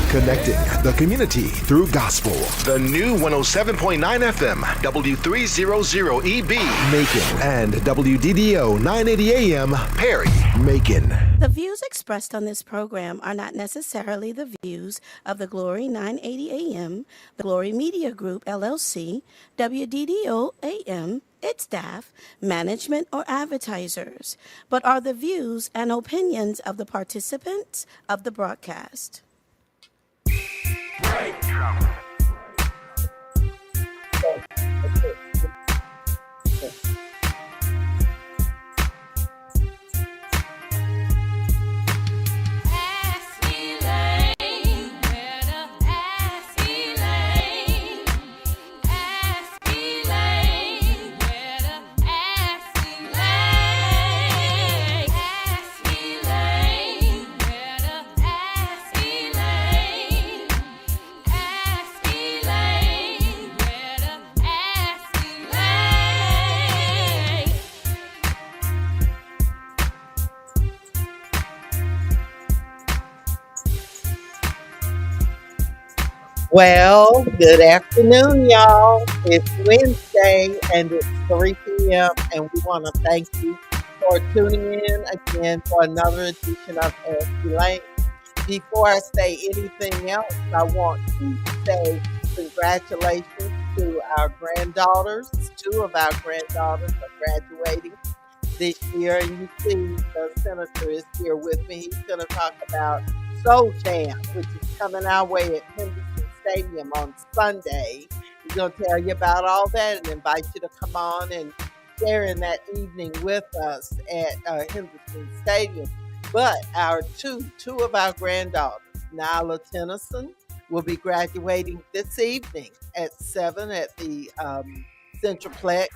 Connecting the community through gospel. The new 107.9 FM, W300EB, Macon, and WDDO 980 AM, Perry, Macon. The views expressed on this program are not necessarily the views of the Glory 980 AM, the Glory Media Group, LLC, WDDO AM, its staff, management, or advertisers, but are the views and opinions of the participants of the broadcast. Well, good afternoon, y'all. It's Wednesday and it's 3 p.m. and we want to thank you for tuning in again for another edition of Elaine. Before I say anything else, I want to say congratulations to our granddaughters. Two of our granddaughters are graduating this year, and you see the senator is here with me. He's going to talk about Soul Jam, which is coming our way at Henderson Stadium on Sunday. He's going to tell you about all that and invite you to come on and share in that evening with us at Henderson Stadium. But our two of our granddaughters, Nyla Tennyson, will be graduating this evening at 7 at the Centralplex.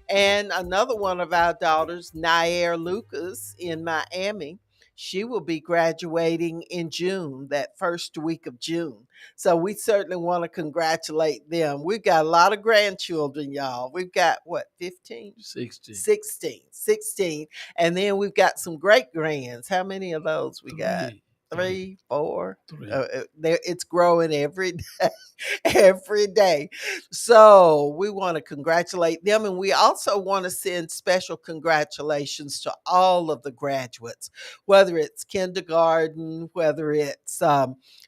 And another one of our daughters, Nair Lucas in Miami, she will be graduating in June, that first week of June. So we certainly want to congratulate them. We've got a lot of grandchildren, y'all. We've got, what, 15? 16. And then we've got some great grands. How many of those we got? Three, four. It's growing every day. Every day. So we want to congratulate them. And we also want to send special congratulations to all of the graduates, whether it's kindergarten, whether it's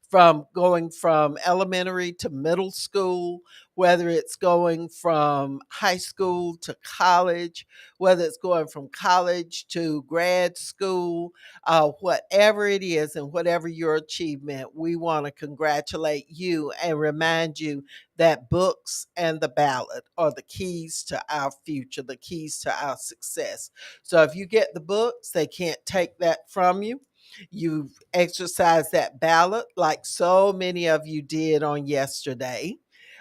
from going from elementary to middle school, whether it's going from high school to college, whether it's going from college to grad school, whatever it is and whatever your achievement, we want to congratulate you and remind you that books and the ballot are the keys to our future, the keys to our success. So if you get the books, they can't take that from you. You've exercised that ballot like so many of you did on yesterday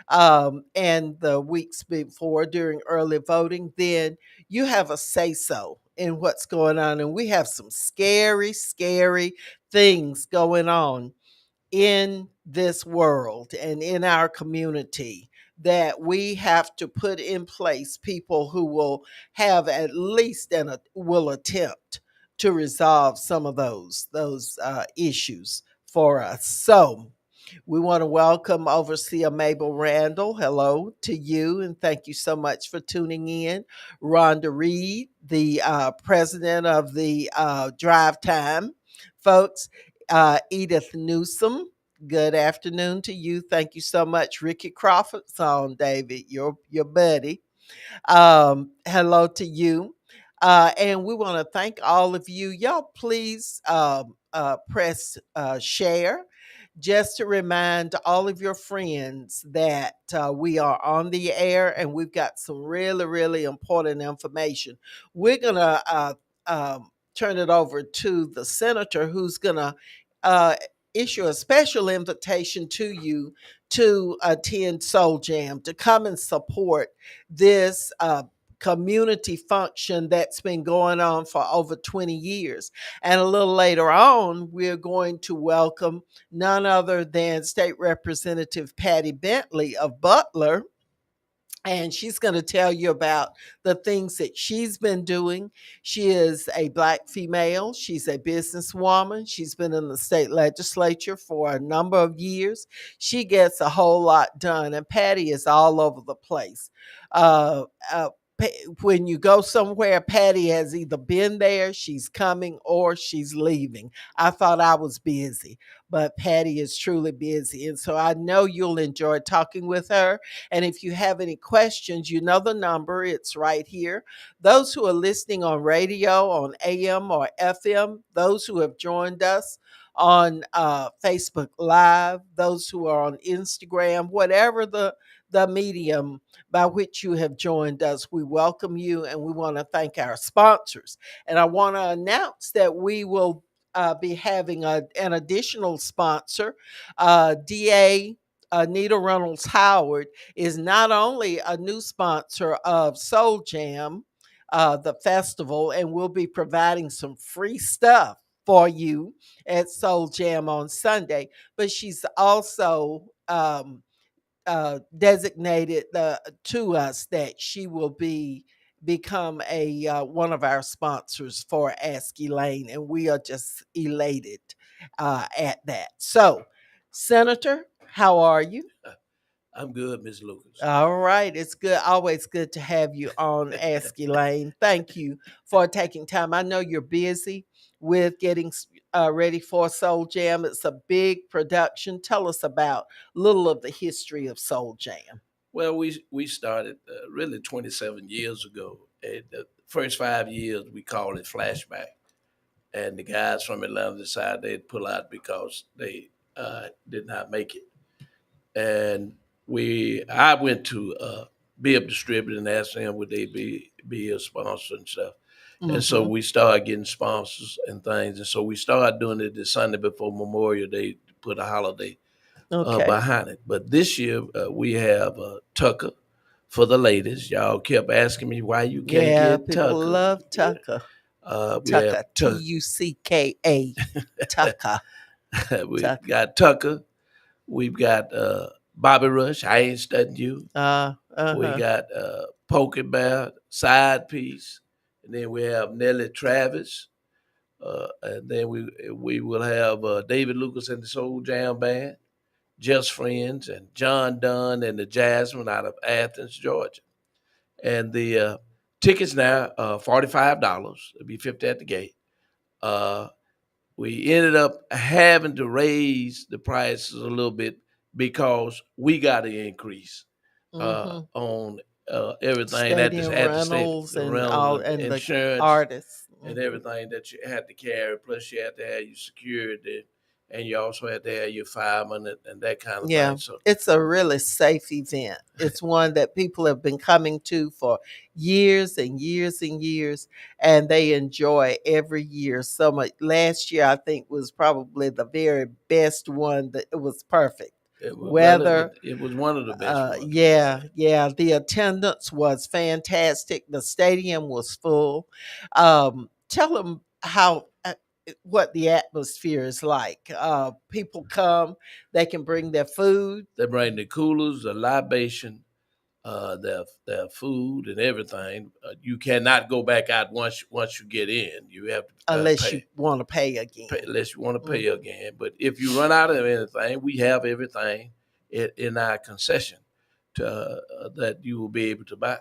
and the weeks before during early voting, then you have a say so in what's going on. And we have some scary, scary things going on in this world and in our community that we have to put in place people who will have at least and will attempt to resolve some of those issues for us. So we want to welcome Overseer Mabel Randall. Hello to you, and thank you so much for tuning in. Rhonda Reed, the president of the Drive Time folks. Edith Newsom, good afternoon to you. Thank you so much. Ricky Crawford's on, David, your buddy. Hello to you. And we want to thank all of you. Y'all, please press share just to remind all of your friends that we are on the air and we've got some really, really important information. We're going to turn it over to the senator who's going to issue a special invitation to you to attend Soul Jam, to come and support this community function that's been going on for over 20 years. And a little later on, we're going to welcome none other than State Representative Patty Bentley of Butler and she's going to tell you about the things that she's been doing. She is a Black female. She's a businesswoman. She's been in the state legislature for a number of years. She gets a whole lot done, and Patty is all over the place. Uh, uh, when you go somewhere, Patty has either been there, she's coming, or she's leaving. I thought I was busy, but Patty is truly busy. And so I know you'll enjoy talking with her. And if you have any questions, you know the number, it's right here. Those who are listening on radio, on AM or FM, those who have joined us on Facebook Live, those who are on Instagram, whatever the medium by which you have joined us, we welcome you and we want to thank our sponsors. And I want to announce that we will be having an additional sponsor, DA Anita Reynolds Howard is not only a new sponsor of Soul Jam, the festival, and we'll be providing some free stuff for you at Soul Jam on Sunday, but she's also designated to us that she will become a one of our sponsors for Ask Elaine, and we are just elated at that. So, Senator, how are you? I'm good, Miss Lucas. All right. It's good. Always good to have you on Ask Elaine. Thank you for taking time. I know you're busy with getting ready for Soul Jam. It's a big production. Tell us about a little of the history of Soul Jam. Well, we started really 27 years ago. And the first 5 years, we called it Flashback. And the guys from Atlanta decided they'd pull out because they did not make it. And I went to Bib Distributor and asked them would they be a sponsor and stuff. And so we started getting sponsors and things. And so we started doing it the Sunday before Memorial Day to put a holiday behind it. But this year we have Tucker for the ladies. Y'all kept asking me why you can't get people Tucker. love Tucker. We Tucker, have Tucker. Tucka. Tucker. We Tucker. got Tucker. We've got Bobby Rush. I ain't studying you. We got Pokey Bear, Side Piece, and then we have Nellie Travis. And then we will have David Lucas and the Soul Jam Band, Just Friends, and John Dunn and the Jasmine out of Athens, Georgia. And the tickets now $45. It'll be 50 at the gate. We ended up having to raise the prices a little bit because we got to increase on everything at Stadium the rentals stadium, and all and insurance, the artists and everything that you had to carry. Plus, you had to have your security, and you also had to have your fireman and that kind of thing. So it's a really safe event. It's one that people have been coming to for years and years and years, and they enjoy every year so much. Last year, I think, was probably the very best one. That it was perfect. Weather. It was one of the best ones. Yeah. The attendance was fantastic. The stadium was full. Tell them how what the atmosphere is like. People come, they can bring their food. They bring the coolers, the libation, their food and everything. You cannot go back out once you get in. You have to unless you want to pay again. Unless you want to pay again. But if you run out of anything, we have everything in our concession that you will be able to buy.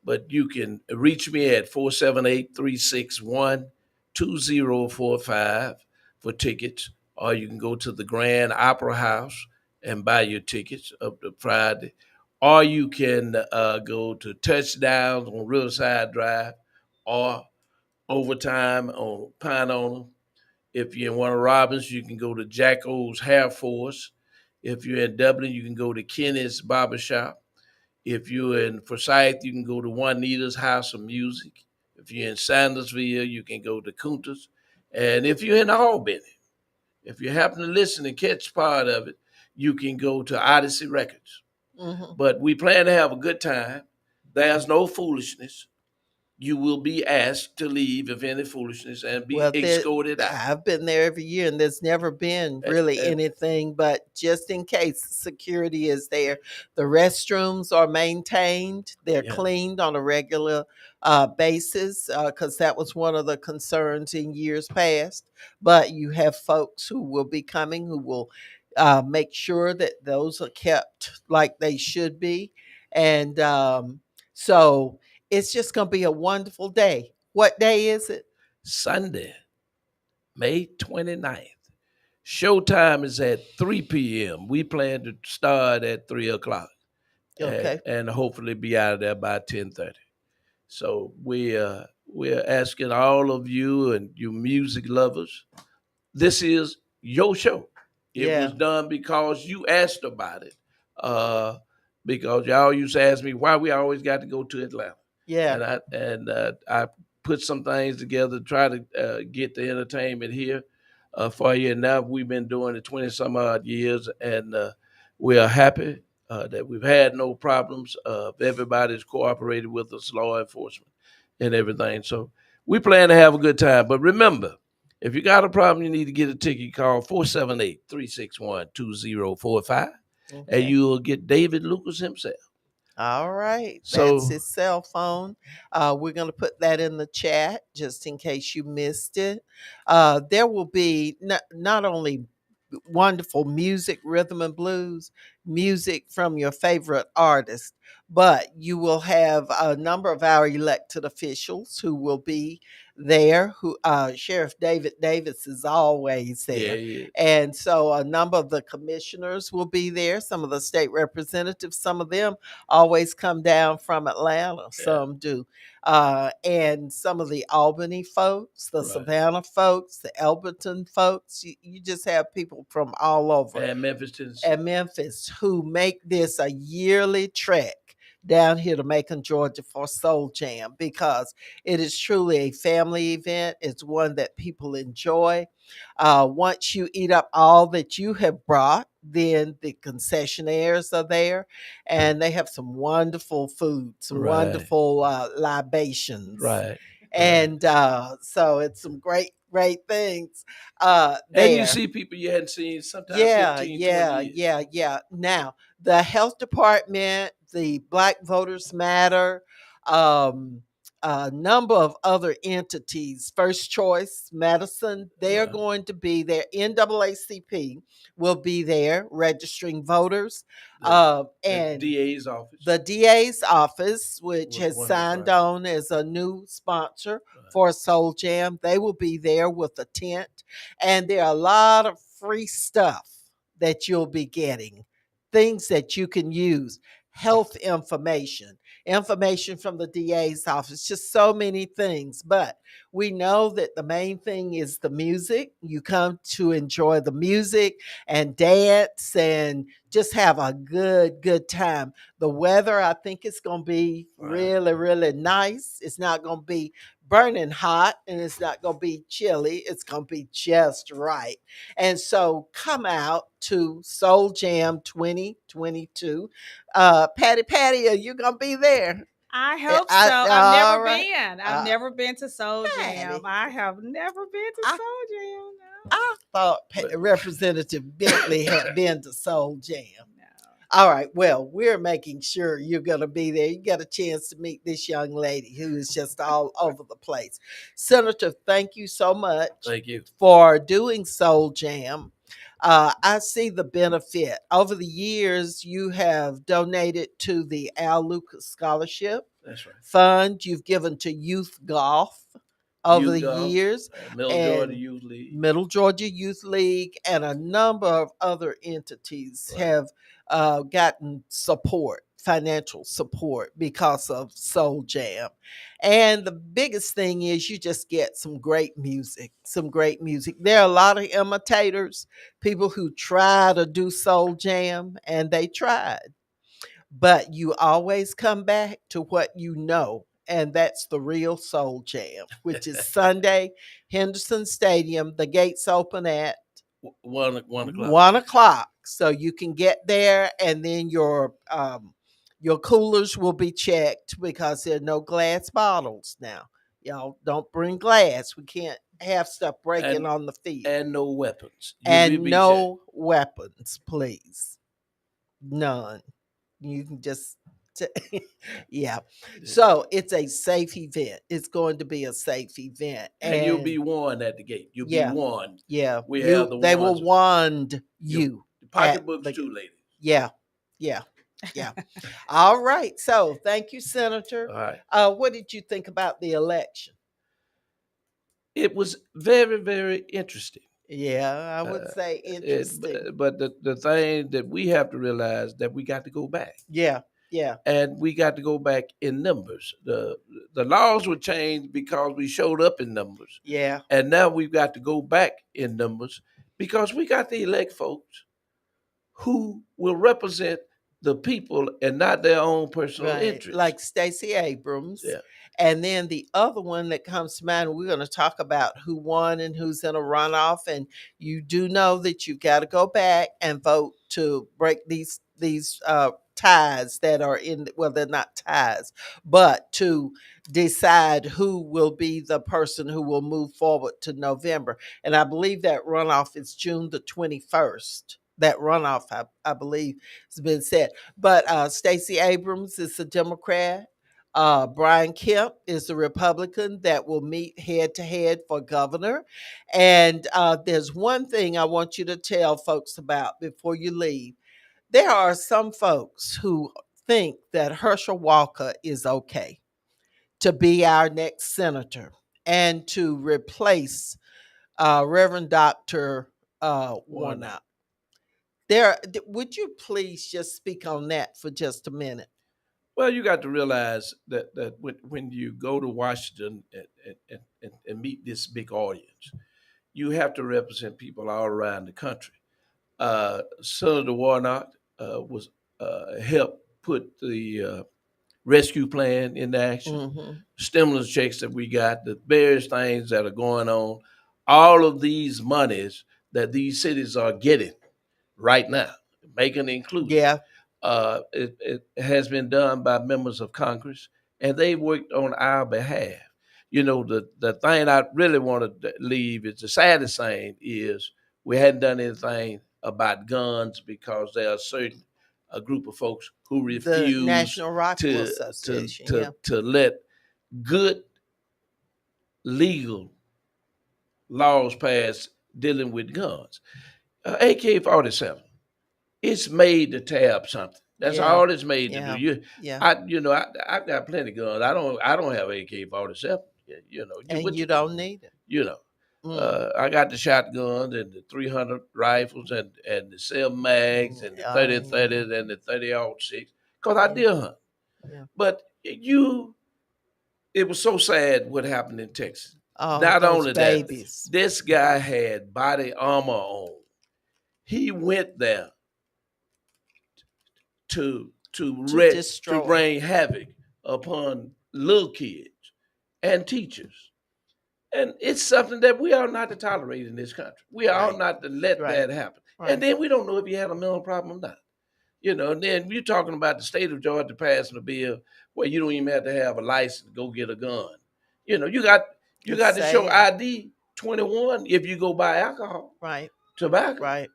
But you can reach me at 478-361-2045 for tickets, or you can go to the Grand Opera House and buy your tickets up to Friday, or you can go to Touchdowns on Riverside Drive or Overtime on Pine Owner. If you're in Warner Robins, you can go to Jack O's Hair Force. If you're in Dublin, you can go to Kenny's Barbershop. If you're in Forsyth, you can go to Juanita's House of Music. If you're in Sandersville, you can go to Kunta's. And if you're in Albany, if you happen to listen and catch part of it, you can go to Odyssey Records. But we plan to have a good time. There's no foolishness. you will be asked to leave if any foolishness and be Well, escorted out. I've been there every year, and there's never been really And anything, but just in case, security is there. The restrooms are maintained, they're yeah, cleaned on a regular basis, because that was one of the concerns in years past. But you have folks who will be coming who will make sure that those are kept like they should be. And so it's just going to be a wonderful day. What day is it? Sunday, May 29th. Showtime is at 3 p.m. We plan to start at 3 o'clock Okay. and hopefully be out of there by 10:30. So we're asking all of you and you music lovers, this is your show. It was Yeah. done because you asked about it. Uh, because y'all used to ask me why we always got to go to Atlanta, Yeah. and I put some things together to try to get the entertainment here for you. And now we've been doing it 20 some odd years, and we are happy that we've had no problems. Everybody's cooperated with us, law enforcement and everything. So we plan to have a good time. But remember, if you got a problem, you need to get a ticket, call 478-361-2045, and Okay. you'll get David Lucas himself. All right. That's So, his cell phone. We're going to put that in the chat just in case you missed it. There will be not only wonderful music, rhythm and blues, music from your favorite artist, but you will have a number of our elected officials who will be there. Who Sheriff David Davis is always yeah, there. yeah, And so a number of the commissioners will be there, some of the state representatives, some of them always come down from Atlanta, yeah, some do. And some of the Albany folks, the right. Savannah folks, the Elberton folks, you just have people from all over. And Memphis, Tennessee. And Memphis who make this a yearly trek down here to Macon, Georgia for Soul Jam because it is truly a family event. It's one that people enjoy. Once you eat up all that you have brought, then the concessionaires are there and they have some wonderful food, some Right, wonderful libations. right, right. And so it's some great, great things And you there. see people you hadn't seen sometimes Yeah, 15, 20 yeah, years. yeah, yeah. Now, the health department, the Black Voters Matter, um, a number of other entities, First Choice Medicine, they are Yeah. going to be there. NAACP will be there registering voters. The, the And DA's office the DA's office, which was has wonderful. signed on as a new sponsor for Soul Jam, they will be there with a tent. And there are a lot of free stuff that you'll be getting, things that you can use, health information, information from the DA's office, just so many things. But we know that the main thing is the music. You come to enjoy the music and dance and just have a good, good time. The weather, I think it's going to be Right. really, really nice. It's not going to be burning hot and it's not going to be chilly. It's going to be just right. And so come out to Soul Jam 2022. Patty, are you going to be there? I hope so. I've All never right. been. I've never been to Soul Jam. Patty, I have never been to I, Soul Jam. I thought But- Representative Bentley had been to Soul Jam. No. All right. Well, we're making sure you're going to be there. You get a chance to meet this young lady who is just all over the place. Senator, thank you so much Thank you. for doing Soul Jam. I see the benefit. Over the years, you have donated to the Al Lucas Scholarship That's right. Fund. You've given to youth golf over Youth the golf, years. Middle Georgia Youth League. Middle Georgia Youth League and a number of other entities Right. have gotten support, financial support because of Soul Jam. And the biggest thing is you just get some great music, some great music. There are a lot of imitators, people who try to do Soul Jam and they tried, but you always come back to what you know. And that's the real Soul Jam, which is Sunday, Henderson Stadium. The gates open at 1 o'clock. 1 o'clock. So you can get there and then your Your coolers will be checked because there are no glass bottles now. Y'all don't bring glass. We can't have stuff breaking and on the field. and no weapons. You will And be checked. no weapons, please. None. You can just yeah. So it's a safe event. It's going to be a safe event. And you'll be And warned at the gate. You'll be yeah, warned. yeah. We have the They will ones, wand your you at pocketbooks the too, ladies. yeah, yeah, yeah. All right. So thank you, Senator. All right. What did you think about the election? It was very, very interesting. Yeah, I would Uh, say interesting. but the thing that we have to realize that we got to go back, Yeah, yeah, and we got to go back in numbers. The laws were changed because we showed up in numbers, yeah. and now we've got to go back in numbers because we got to elect folks who will represent the people and not their own personal Right, interests. like Stacey Abrams. Yeah. And then the other one that comes to mind, we're going to talk about who won and who's in a runoff. And you do know that you've got to go back and vote to break these ties that are in. Well, they're not ties, but to decide who will be the person who will move forward to November. And I believe that runoff is June the 21st. That runoff, I believe, has been set. But Stacey Abrams is a Democrat. Brian Kemp is the Republican that will meet head to head for governor. And there's one thing I want you to tell folks about before you leave. There are some folks who think that Herschel Walker is okay to be our next senator and to replace Reverend Dr. Why not? Warnock. Would you please just speak on that for just a minute? Well, you got to realize that when you go to Washington and meet this big audience, you have to represent people all around the country. Senator Warnock was helped put the rescue plan into action, Hmm. stimulus checks that we got, the various things that are going on, all of these monies that these cities are getting right now, Macon included. Yeah, It has been done by members of Congress, and they worked on our behalf. You know, the thing I really want to leave is the saddest thing is we hadn't done anything about guns because there are certain a group of folks who the refuse National Rifle to Association. Yeah, let good legal laws pass dealing with guns. AK-47. It's made to tear up something. That's yeah, all it's made to do. yeah, yeah. I've got plenty of guns. I don't have AK-47. And What you you don't need it. you know. Mm, I got the shotguns and the 300 rifles and the 7 mags and the yeah, 30-30 and the 30-06 because I yeah, deer hunt. yeah. But it was so sad what happened in Texas. Oh, Not those only that, babies this guy had body armor on. He went there to to destroy. bring havoc upon little kids and teachers. And it's something that we are not to tolerate in this country. We are Right, not to let right, that happen. And right. then we don't know if he had a mental problem or not. And then you're talking about the state of Georgia passing a bill where you don't even have to have a license to go get a gun. You got It's to show sad. ID 21 if you go buy alcohol, Right, tobacco. right,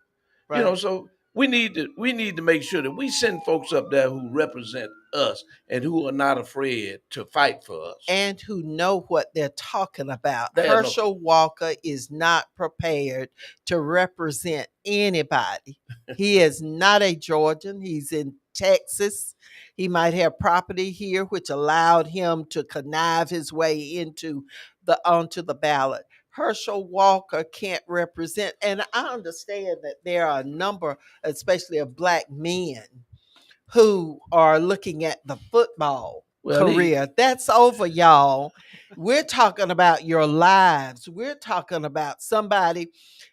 right. So we need to make sure that we send folks up there who represent us and who are not afraid to fight for us. And who know what they're talking about. They have no. Herschel Walker is not prepared to represent anybody. He is not a Georgian. He's in Texas. He might have property here, which allowed him to connive his way onto the ballot. Herschel Walker can't represent, and I understand that there are a number, especially of black men, who are looking at the football Well, career. That's over, y'all. We're talking about your lives. We're talking about somebody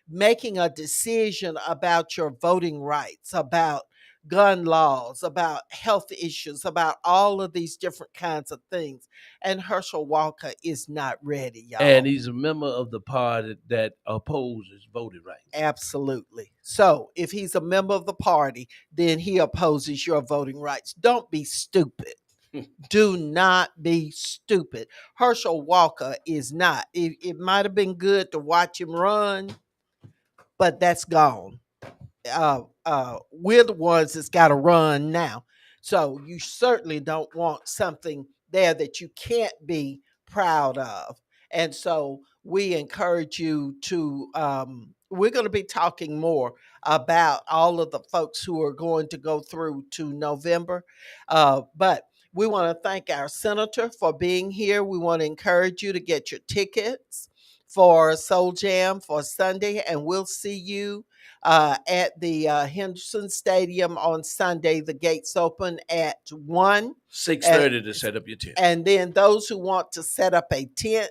making a decision about your voting rights, about gun laws, about health issues, about all of these different kinds of things. And Herschel Walker is not ready, and y'all. he's a member of the party that opposes voting rights. Absolutely. So if he's a member of the party, then he opposes your voting rights. Don't be stupid. Do not be stupid. Herschel Walker is not. It might have been good to watch him run, but that's gone. We're the ones that's got to run now. So you certainly don't want something there that you can't be proud of. And so we encourage you to, we're going to be talking more about all of the folks who are going to go through to November. But we want to thank our senator for being here. We want to encourage you to get your tickets for Soul Jam for Sunday, and we'll see you at the Henderson Stadium on Sunday. The gates open at 1. 6:30 to set up your tent. And then those who want to set up a tent,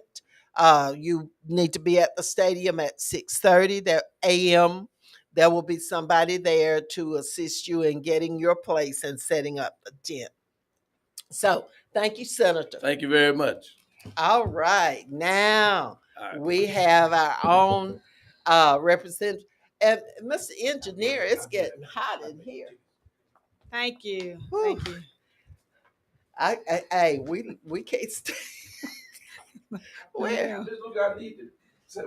you need to be at the stadium at 6:30 a.m. There will be somebody there to assist you in getting your place and setting up the tent. So thank you, Senator. Thank you very much. All right. Now All right. we have our own representative. And Mr. Engineer, it's getting hot in here. Thank you. Whew. Thank you. We can't stay. Where? Yeah.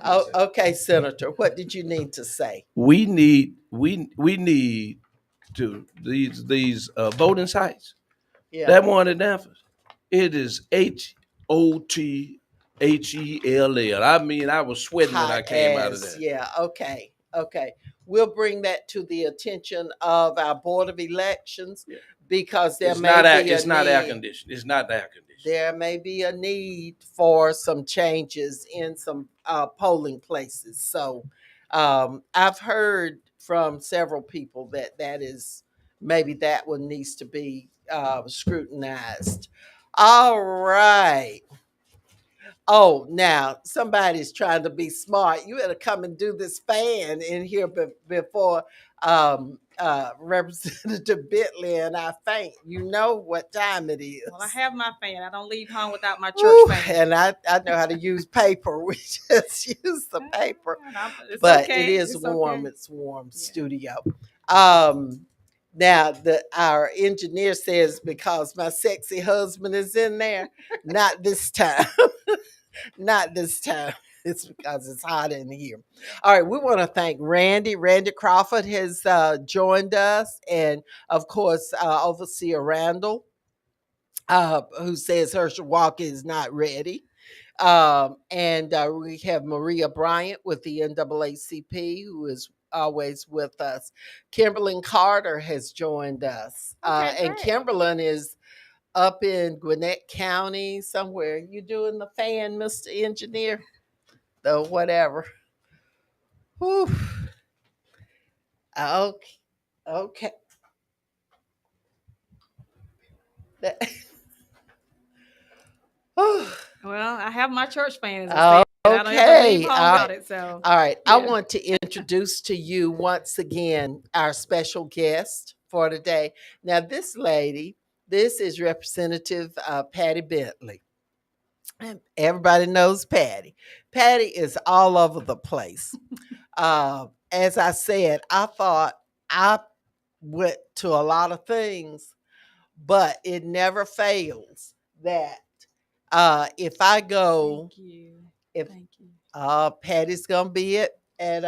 Oh, okay, Senator. What did you need to say? We need to these voting sites. Yeah. That one in Memphis, it is HOTHELL. I mean, I was sweating when I Hot came out of as, there. yeah, okay. Okay. We'll bring that to the attention of our Board of Elections Yeah. because It's may not be a it's not air need. conditioned. It's not air conditioned. There may be a need for some changes in some polling places. So I've heard from several people that that is maybe that one needs to be scrutinized. All right. Oh, now somebody's trying to be smart. You better come and do this fan in here before Representative Bentley and I faint. You know what time it is. Well, I have my fan. I don't leave home without my church Whew, fan. and I know how to use paper. We just use the paper. It's But okay. it is It's warm. okay. It's warm Yeah. studio. Now our engineer says because my sexy husband is in there, not this time. Not this time. It's because it's hot in here. All right, we want to thank Randy. Randy Crawford has joined us, and of course, Overseer Randall, who says Herschel Walker is not ready. And we have Maria Bryant with the NAACP, who is always with us. Kimberlyn Carter has joined us, Okay, and great. Kimberlyn is up in Gwinnett County somewhere. You doing the fan, Mr. Engineer? The whatever. Whew. Okay. Okay. That- Whew. Well, I have my church fan, as I said. I don't ever Okay. leave home without it. So All right. I Yeah. want to introduce to you once again our special guest for today. Now, this lady, this is Representative Patty Bentley. And everybody knows Patty. Patty is all over the place. As I said, I thought I went to a lot of things, but it never fails that if I go, Thank you. if Thank you. Patty's gonna be it at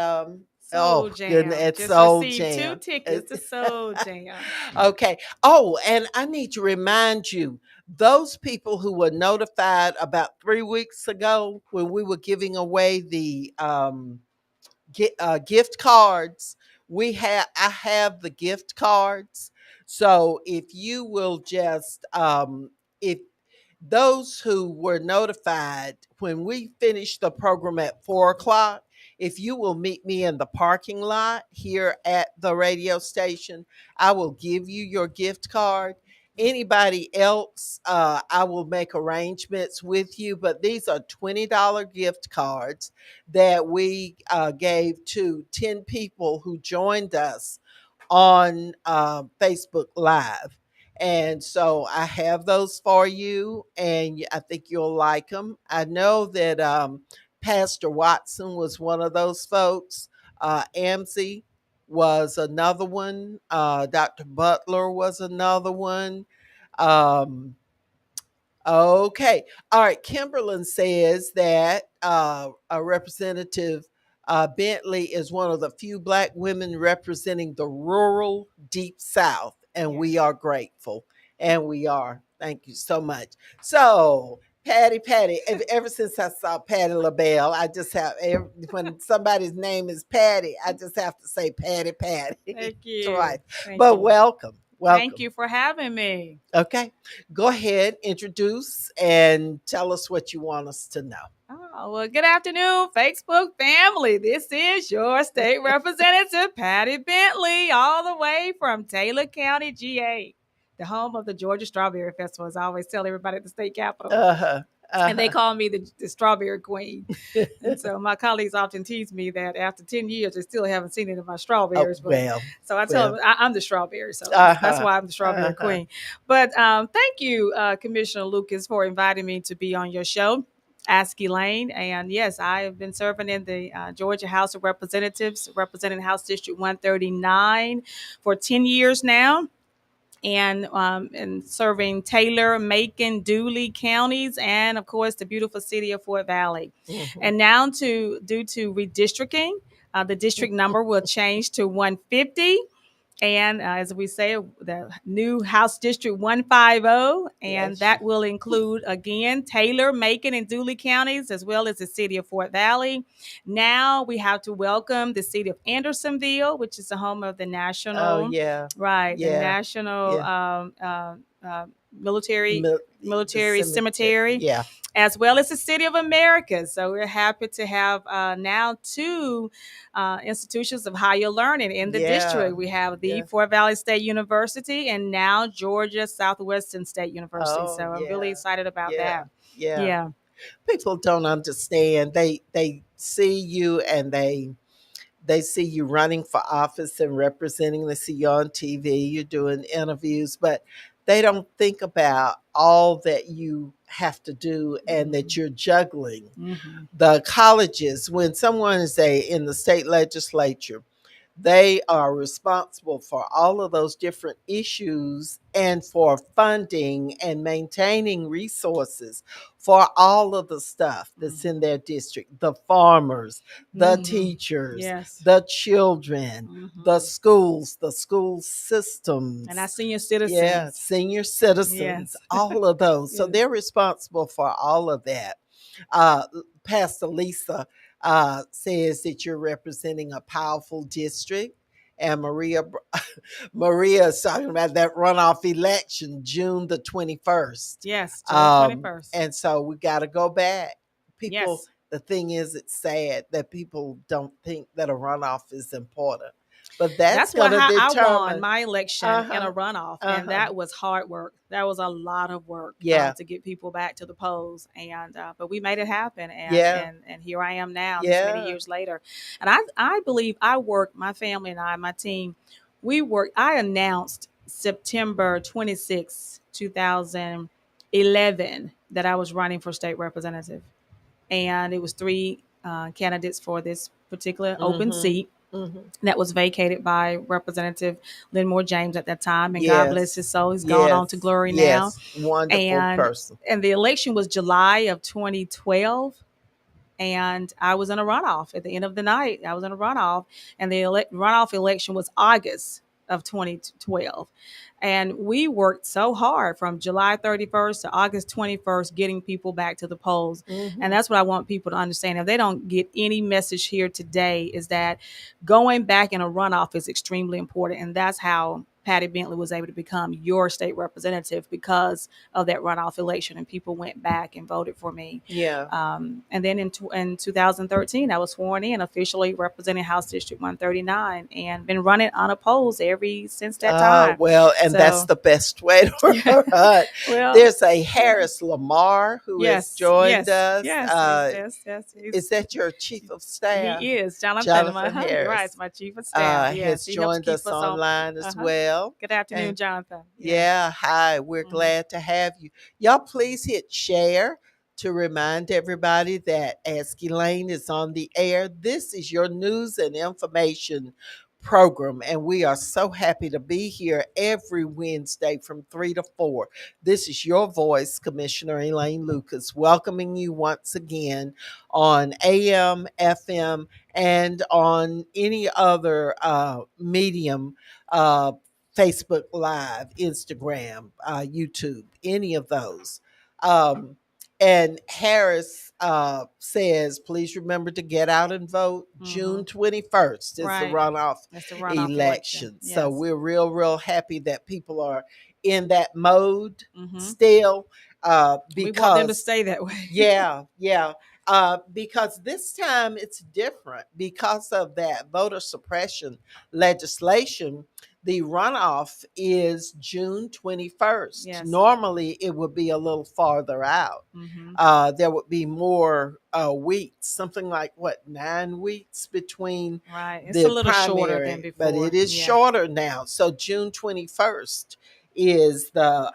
Soul Jam. goodness, at Just Soul received Jam. 2 tickets to Soul Jam. Okay. Oh, and I need to remind you, those people who were notified about 3 weeks ago when we were giving away the gift cards, I have the gift cards. So if you will just if those who were notified when we finish the program at 4 o'clock, if you will meet me in the parking lot here at the radio station, I will give you your gift card. Anybody else, I will make arrangements with you. But these are $20 gift cards that we gave to 10 people who joined us on Facebook Live. And so I have those for you, and I think you'll like them. I know that Pastor Watson was one of those folks. Amzie was another one. Dr. Butler was another one. Um, Okay. All right. Kimberlyn says that a representative Bentley is one of the few Black women representing the rural Deep South, and we are grateful. And we are. Thank you so much. So, Patty, ever since I saw Patty LaBelle, I just have, when somebody's name is Patty, I just have to say Patty. Thank you. Twice. Thank But you. welcome. Thank you for having me. Okay. Go ahead, introduce and tell us what you want us to know. Oh, well, good afternoon, Facebook family. This is your state representative, Patty Bentley, all the way from Taylor County, GA, the home of the Georgia Strawberry Festival, as I always tell everybody at the state capitol. And they call me the Strawberry Queen. And so my colleagues often tease me that after 10 years, they still haven't seen any of my strawberries. So I tell them I'm the strawberry. So that's why I'm the Strawberry Queen. But thank you, Commissioner Lucas, for inviting me to be on your show, Ask Elaine. And yes, I have been serving in the Georgia House of Representatives, representing House District 139 for 10 years now. And serving Taylor, Macon, Dooley counties, and of course the beautiful city of Fort Valley. Mm-hmm. And now, due to redistricting, the district number will change to 150. And as we say, the new House District 150, and that will include, again, Taylor, Macon, and Dooley counties, as well as the city of Fort Valley. Now we have to welcome the city of Andersonville, which is the home of the national, the national military cemetery. Yeah. As well as the City of America. So we're happy to have now two institutions of higher learning in the district. We have the Fort Valley State University and now Georgia Southwestern State University. So I'm really excited about that. Yeah. People don't understand. They see you and they see you running for office and representing. They see you on TV, you're doing interviews, but they don't think about all that you have to do and that you're juggling. Mm-hmm. The colleges, when someone is in the state legislature, they are responsible for all of those different issues and for funding and maintaining resources for all of the stuff that's in their district, the farmers, the teachers, the children, the schools, the school systems. And our senior citizens. Yeah, senior citizens, all of those. So they're responsible for all of that. Pastor Lisa says that you're representing a powerful district. And Maria is talking about that runoff election, June the 21st. Yes, June 21st. And so we got to go back. People, the thing is, it's sad that people don't think that a runoff is important. But that's going to determine. I won my election in a runoff, and that was hard work. That was a lot of work to get people back to the polls, and but we made it happen, and here I am now, this many years later. And I believe my family and I, my team, I announced September 26, 2011 that I was running for state representative, and it was 3 candidates for this particular open seat. Mm-hmm. That was vacated by Representative Lenmore James at that time. And God bless his soul. He's gone on to glory now. Wonderful person. And the election was July of 2012. And I was in a runoff at the end of the night. I was in a runoff. And the runoff election was August of 2012. And we worked so hard from July 31st to August 21st, getting people back to the polls. Mm-hmm. And that's what I want people to understand. If they don't get any message here today, is that going back in a runoff is extremely important. And that's how Patty Bentley was able to become your state representative because of that runoff election, and people went back and voted for me. Yeah. And then in 2013, I was sworn in officially representing House District 139, and been running unopposed every since that time. Well, and that's So the best way to run. well, There's a yeah. Harris Lamar who has Yes, joined yes, us. yes, yes. Is that your chief of staff? He is Jonathan. Jonathan You're right. It's Harris my chief of staff. Yes, has he helps joined keep us us on. online as well. Good afternoon, And Jonathan. yeah, hi, we're Mhm. glad to have you. Y'all, please hit share to remind everybody that Ask Elaine is on the air. This is your news and information program, and we are so happy to be here every Wednesday from 3 to 4. This is your voice, Commissioner Elaine Lucas, welcoming you once again on AM, FM, and on any other medium. Uh, Facebook Live, Instagram, YouTube, any of those. Um, and Harris says, please remember to get out and vote. June 21st is the Right. runoff That's the runoff election. election. So Yes. we're real happy that people are in that mode Mhm. still We want them to because stay that way. yeah. Because this time it's different because of that voter suppression legislation. The runoff is June 21st. Yes. Normally, it would be a little farther out. Mhm. There would be more weeks, something like what, 9 weeks between Right. It's the a little shorter than primary, but before. it is Yeah. shorter now. So June 21st is the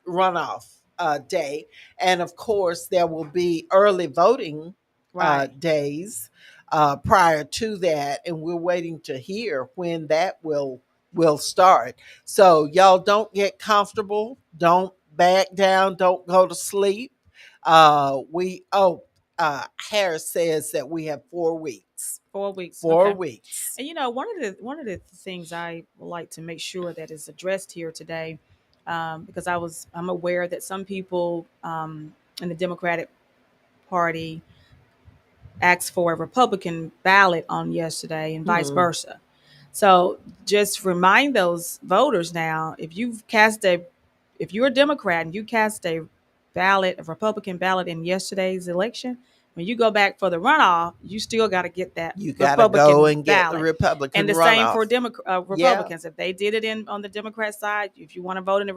runoff day. And of course, there will be early voting Right. days prior to that. And we're waiting to hear when that will start. So y'all don't get comfortable. Don't back down. Don't go to sleep. Harris says that we have 4 weeks. 4 weeks. 4 Okay. weeks. And one of the things I would like to make sure that is addressed here today, because I'm aware that some people in the Democratic Party asked for a Republican ballot on yesterday and vice Hmm. versa. So just remind those voters now, if you're a Democrat and you cast a Republican ballot in yesterday's election, when you go back for the runoff, you still got to get that You got to go Republican and get the ballot. Republican And the same for runoff. Yeah. Republicans. If they did it on the Democrat side, if you want to vote in the in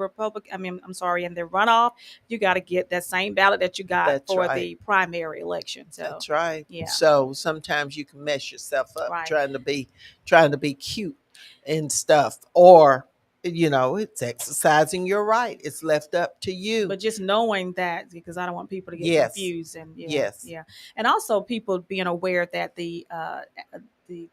the runoff, you got to get that same ballot that you got That's for right. the primary election. So That's right. yeah. So sometimes you can mess yourself up Right. trying to be cute and stuff, or it's exercising your right. It's left up to you. But just knowing that, because I don't want people to get Yes. confused, and Yes. and also people being aware that the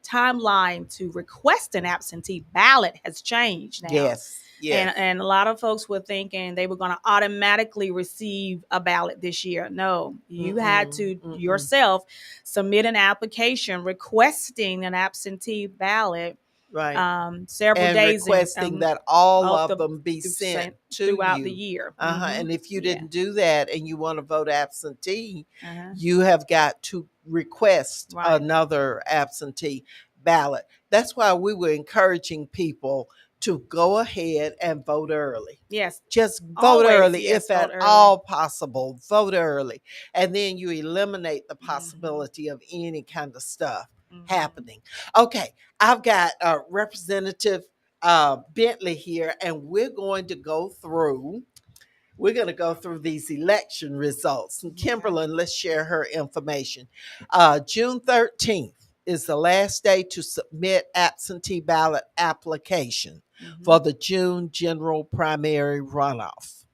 timeline to request an absentee ballot has changed now. Yes. Yes. And a lot of folks were thinking they were going to automatically receive a ballot this year. No, you had to yourself submit an application requesting an absentee ballot. Right. Several And days requesting that all of them be sent sent to throughout you the year. And if you Yeah. didn't do that and you want to vote absentee, Uh-huh. you have got to request Right. another absentee ballot. That's why we were encouraging people to go ahead and vote early. Yes. Just vote Always, early yes, if at vote early. all possible. Vote early. And then you eliminate the possibility of any kind of stuff happening. Okay, I've got Representative Bentley here, and we're going to go through these election results. And Kimberlyn, let's share her information. June 13th is the last day to submit absentee ballot application for the June general primary runoff,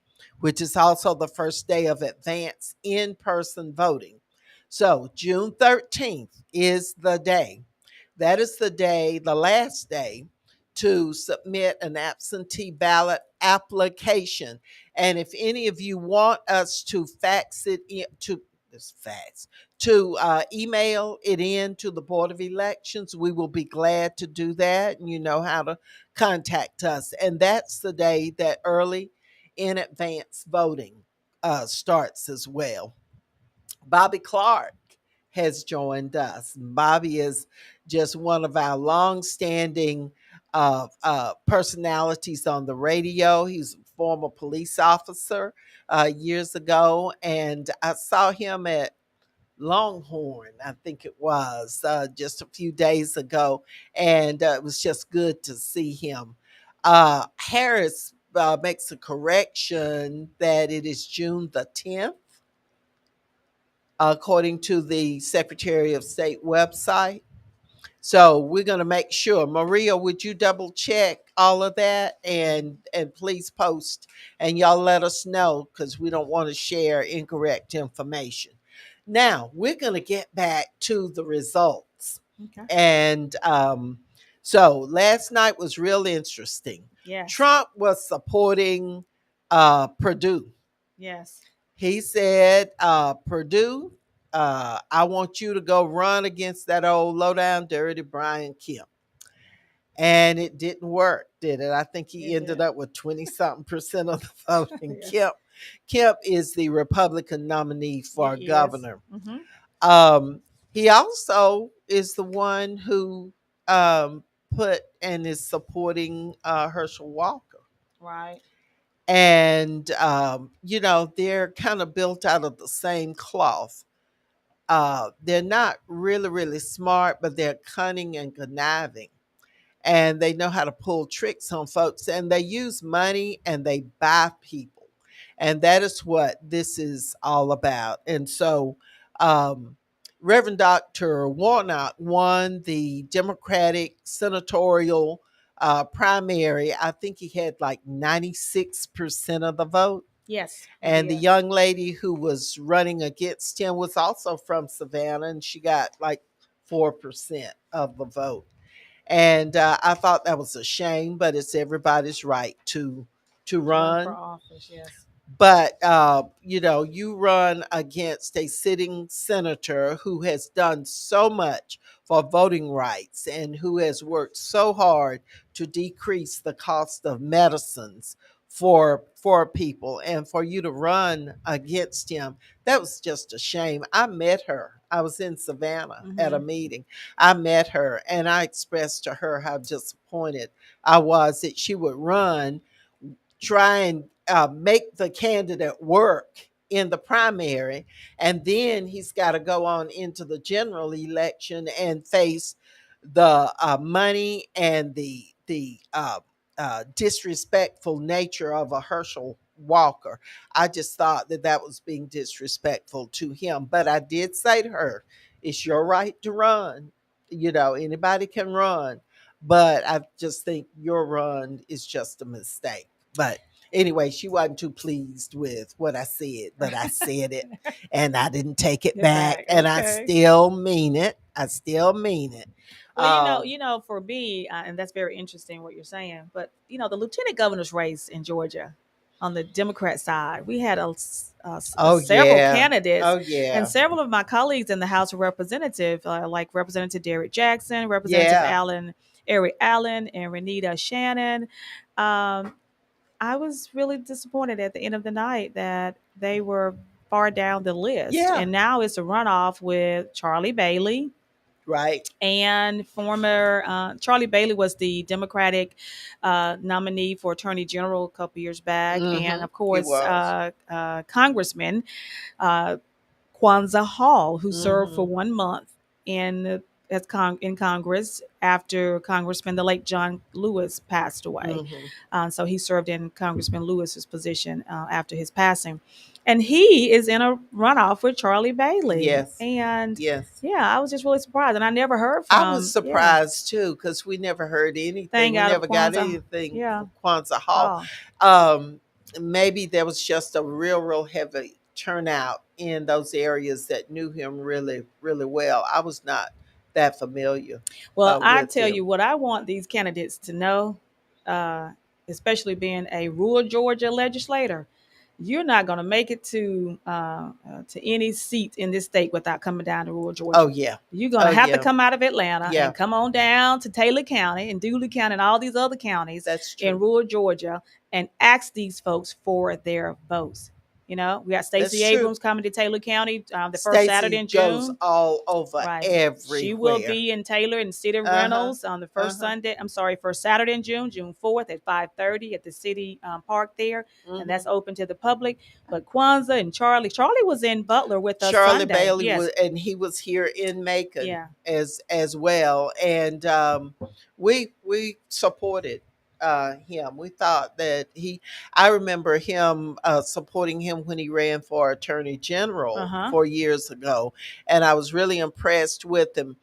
which is also the first day of advanced in-person voting. So June 13th is the day. That is the last day to submit an absentee ballot application. And if any of you want us to email it in to the Board of Elections, we will be glad to do that. And you know how to contact us. And that's the day that early in advance voting starts as well. Bobby Clark has joined us. Bobby is just one of our long-standing personalities on the radio. He's a former police officer years ago, and I saw him at Longhorn, I think it was, just a few days ago, and it was just good to see him. Harris makes a correction that it is June the 10th, according to the Secretary of State website. So we're going to make sure. Maria, would you double check all of that and please post and y'all let us know because we don't want to share incorrect information. Now we're going to get back to the results. Okay. And so last night was real interesting. Yes. Trump was supporting Purdue. Yes. He said, Purdue, I want you to go run against that old low down dirty Brian Kemp. And it didn't work, did it? I think he ended up with 20 something percent of the vote. And Yes. Kemp is the Republican nominee for He is. governor. Mhm. He also is the one who put and is supporting Herschel Walker. Right. And they're kind of built out of the same cloth. They're not really really smart, but they're cunning and conniving, and they know how to pull tricks on folks, and they use money and they buy people, and that is what this is all about. And so um, Reverend Dr. Warnock won the Democratic senatorial primary. I think he had like 96% of the vote. Yes. And the young lady who was running against him was also from Savannah, and she got like 4% of the vote. And I thought that was a shame, but it's everybody's right to Run for run. office. Yes. But you run against a sitting senator who has done so much for voting rights and who has worked so hard to decrease the cost of medicines for people, and for you to run against him, that was just a shame. I met her. I was in Savannah at a meeting. I met her and I expressed to her how disappointed I was that she would run, try and make the candidate work in the primary, and then he's got to go on into the general election and face the money and the disrespectful nature of a Herschel Walker. I just thought that that was being disrespectful to him. But I did say to her, "It's your right to run. Anybody can run." But I just think your run is just a mistake. But anyway, she wasn't too pleased with what I said, but I said it and I didn't take it back. And I still mean it. I still mean it. Well, for me, and that's very interesting what you're saying. But the lieutenant governor's race in Georgia, on the Democrat side, we had several candidates, and several of my colleagues in the House of Representatives, like Representative Derrick Jackson, Representative Eric Allen, and Renita Shannon. I was really disappointed at the end of the night that they were far down the list, and now it's a runoff with Charlie Bailey. Right. And former Charlie Bailey was the Democratic nominee for Attorney General a couple years back. And of course, Congressman Kwanzaa Hall, who served for 1 month in Congress after Congressman the late John Lewis passed away. So he served in Congressman Lewis's position after his passing. And he is in a runoff with Charlie Bailey. Yes. And yes. I was just really surprised. And I never heard from I was surprised too, because we never heard anything. We never got anything from Kwanzaa Hall. Maybe there was just a real heavy turnout in those areas that knew him really, really well. I was not that familiar. Well, I tell you what I want these candidates to know, especially being a rural Georgia legislator. You're not going to make it to any seat in this state without coming down to rural Georgia. Oh, yeah. You're going to have to come out of Atlanta and come on down to Taylor County and Dooley County and all these other counties in rural Georgia and ask these folks for their votes. We got That's Stacey true. Abrams coming to Taylor County the first Saturday Stacy in goes June. all over Right. She will everywhere. be in Taylor and City Uh-huh. Reynolds on the Uh-huh. first Saturday in June, June 4th at 5:30 at the city park there. And Hmm. that's open to the public. But Kwanzaa and Charlie was in Butler with us Charlie Sunday. Bailey was, Yes. and he was here in Macon Yeah. as well, and we supported him. We thought that he. I remember him supporting him when he ran for Attorney General Uh-huh. 4 years ago, and I was really impressed with him.